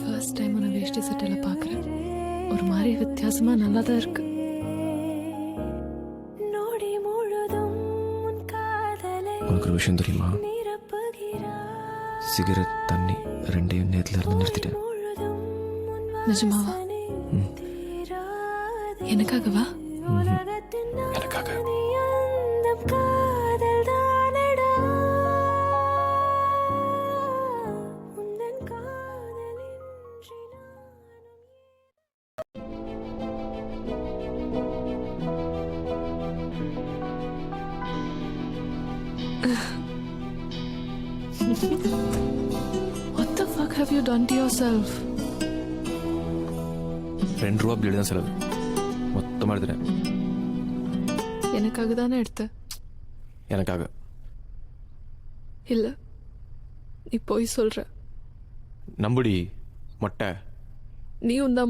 First time உன்னை வேஷ்டி சட்டையில் பார்க்குறேன். ஒரு மாதிரி வித்தியாசமாக நல்லா தான் இருக்கு. உனக்கு ஒரு விஷயம் தெரியுமா? சிகரெட் தண்ணி ரெண்டையும் நேரத்துல இருந்து நிறுத்திட்டேன். நிஜமாவா? எனக்காகவா? எனக்காக. What the fuck have you done to yourself? ₹2 blade தான் செலவு. மொத்தமாக எடுத்துட்டேன். எனக்காக தானே எடுத்த? எனக்காக இல்லை, நீ போய் சொல்ற. நம்புடி மொட்டை. நீ உந்தா